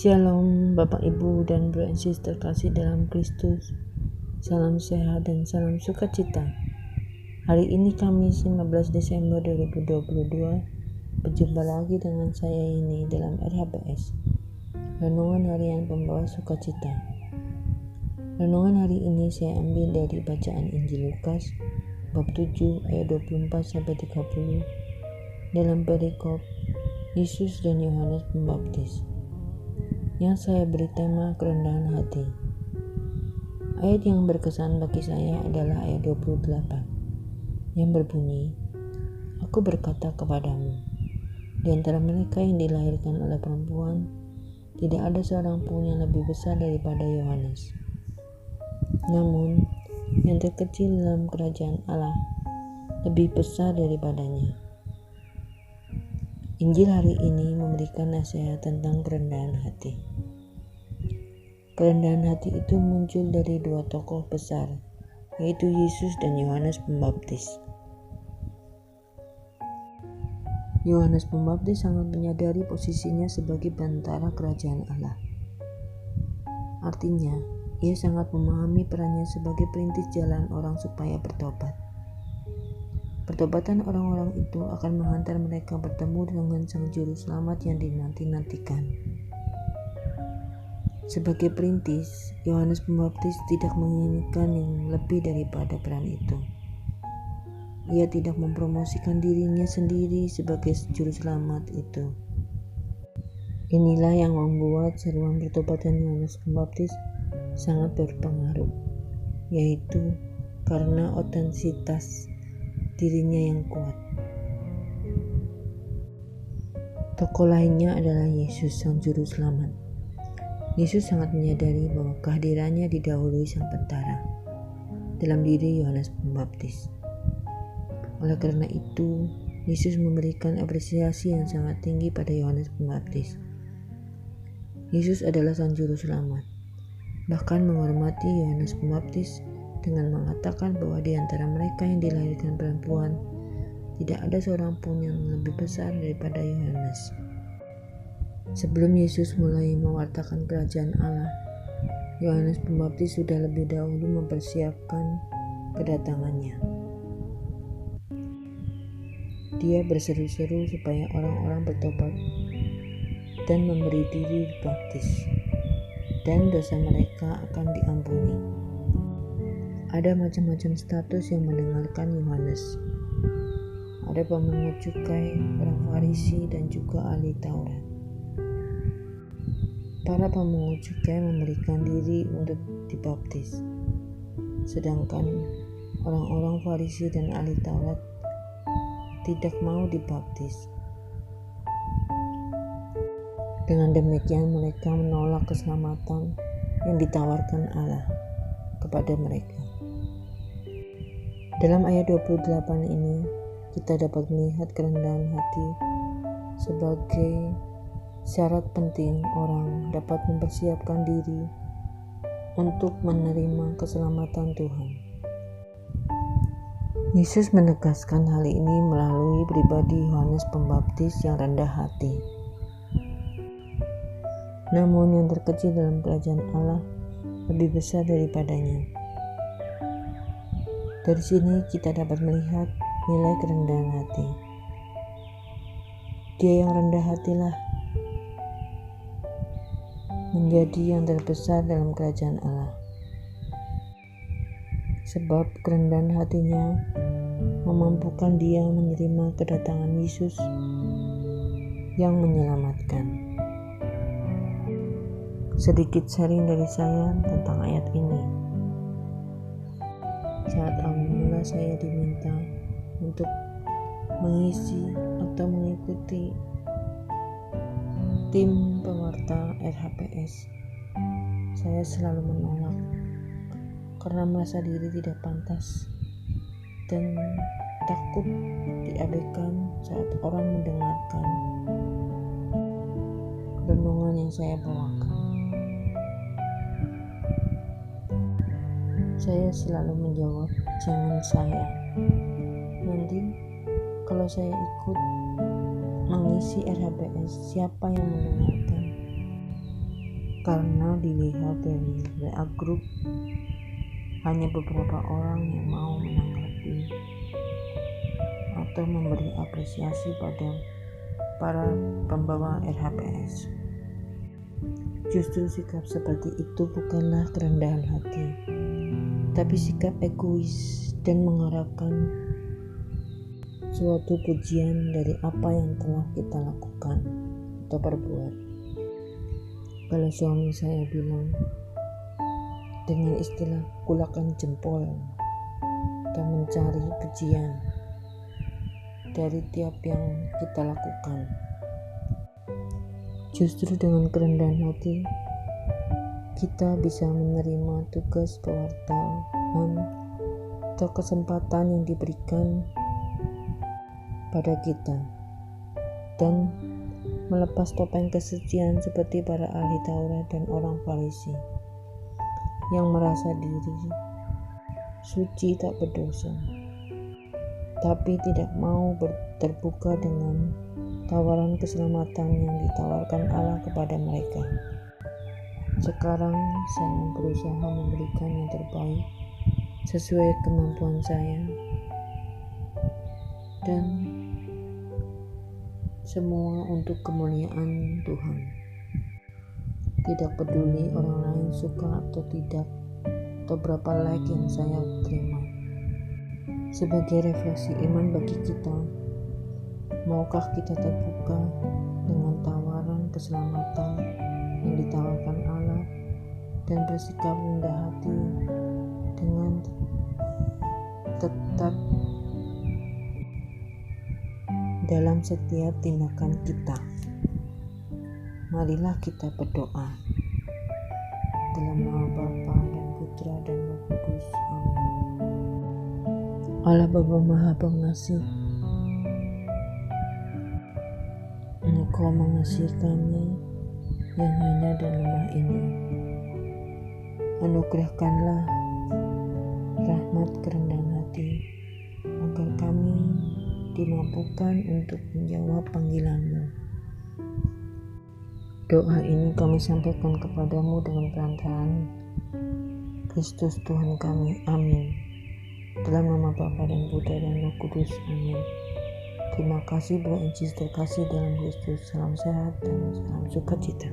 Shalom Bapak Ibu dan Bro and Sister kasih dalam Kristus. Salam sehat dan salam sukacita. Hari ini Kamis 15 Desember 2022. Berjumpa lagi dengan saya ini dalam RHPS. Renungan harian pembawa sukacita. Renungan hari ini saya ambil dari bacaan Injil Lukas bab 7 ayat 24-30 dalam perikop Yesus dan Yohanes Pembaptis, yang saya beri tema kerendahan hati. Ayat yang berkesan bagi saya adalah ayat 28 yang berbunyi, "Aku berkata kepadamu, di antara mereka yang dilahirkan oleh perempuan, tidak ada seorang pun yang lebih besar daripada Yohanes. Namun, yang terkecil dalam kerajaan Allah lebih besar daripadanya." Injil hari ini memberikan nasihat tentang kerendahan hati. Kerendahan hati itu muncul dari dua tokoh besar, yaitu Yesus dan Yohanes Pembaptis. Yohanes Pembaptis sangat menyadari posisinya sebagai bentara kerajaan Allah. Artinya, ia sangat memahami perannya sebagai perintis jalan orang supaya bertobat. Pertobatan orang-orang itu akan menghantar mereka bertemu dengan Sang Juru Selamat yang dinanti-nantikan. Sebagai perintis, Yohanes Pembaptis tidak menginginkan yang lebih daripada peran itu. Ia tidak mempromosikan dirinya sendiri sebagai Juru Selamat itu. Inilah yang membuat seruan pertobatan Yohanes Pembaptis sangat berpengaruh, yaitu karena otentitas dirinya yang kuat. Tokoh lainnya adalah Yesus, Sang Juru Selamat. Yesus sangat menyadari bahwa kehadirannya didahului Sang Pentara dalam diri Yohanes Pembaptis. Oleh karena itu, Yesus memberikan apresiasi yang sangat tinggi pada Yohanes Pembaptis. Yesus adalah Sang Juru Selamat, bahkan menghormati Yohanes Pembaptis dengan mengatakan bahwa di antara mereka yang dilahirkan perempuan, tidak ada seorang pun yang lebih besar daripada Yohanes. Sebelum Yesus mulai mewartakan kerajaan Allah, Yohanes Pembaptis sudah lebih dahulu mempersiapkan kedatangannya. Dia berseru-seru supaya orang-orang bertobat dan memberi diri dibaptis, dan dosa mereka akan diampuni. Ada macam-macam status yang mendengarkan Yohanes. Ada pemungut cukai, orang Farisi, dan juga ahli Taurat. Para pemungut cukai memberikan diri untuk dibaptis, sedangkan orang-orang Farisi dan ahli Taurat tidak mau dibaptis. Dengan demikian mereka menolak keselamatan yang ditawarkan Allah kepada mereka. Dalam ayat 28 ini, kita dapat melihat kerendahan hati sebagai syarat penting orang dapat mempersiapkan diri untuk menerima keselamatan Tuhan. Yesus menegaskan hal ini melalui pribadi Yohanes Pembaptis yang rendah hati. Namun yang terkecil dalam kerajaan Allah lebih besar daripadanya. Dari sini kita dapat melihat nilai kerendahan hati. Dia yang rendah hatilah menjadi yang terbesar dalam kerajaan Allah. Sebab kerendahan hatinya memampukan dia menerima kedatangan Yesus yang menyelamatkan. Sedikit sharing dari saya tentang ayat ini. Saat awal mula saya diminta untuk mengisi atau mengikuti tim pewarta RHPS, saya selalu menolak karena merasa diri tidak pantas dan takut diabaikan saat orang mendengarkan renungan yang saya bawakan. Saya selalu menjawab, jangan saya. Nanti kalau saya ikut mengisi RHPS, siapa yang mendengarkan? karena dilihat dari WA Group hanya beberapa orang yang mau menanggapi atau memberi apresiasi pada para pembawa RHPS. Justru sikap seperti itu bukanlah kerendahan hati, tapi sikap egois dan mengharapkan suatu pujian dari apa yang telah kita lakukan atau perbuat. Kalau suami saya bilang dengan istilah kulakan jempol atau mencari pujian dari tiap yang kita lakukan. Justru dengan kerendahan hati kita bisa menerima tugas pewartaan atau kesempatan yang diberikan pada kita dan melepas topeng kesucian seperti para ahli Taurat dan orang Farisi yang merasa diri suci tak berdosa, tapi tidak mau terbuka dengan tawaran keselamatan yang ditawarkan Allah kepada mereka. Sekarang saya berusaha memberikan yang terbaik sesuai kemampuan saya, dan semua untuk kemuliaan Tuhan. Tidak peduli orang lain suka atau tidak, atau berapa like yang saya terima. Sebagai refleksi iman bagi kita, maukah kita terbuka dengan tawaran keselamatan yang ditawarkan Allah dan bersikap rendah hati dengan tetap dalam setiap tindakan kita? Marilah kita berdoa. Dalam nama Bapa dan Putra dan Roh Kudus. Amin. Allah Bapa Maha Pengasih, Engkau mengasihi kami yang hina dan lemah ini. Anugerahkanlah rahmat kerendahan hati agar kami dimampukan untuk menjawab panggilan-Mu. Doa ini kami sampaikan kepadamu dengan perantaraan Kristus Tuhan kami. Amin. Dalam nama Bapa dan Putra dan Roh Kudus. Amin. Terima kasih, Bro and Sister kasih dalam Kristus. Salam sehat dan salam sukacita.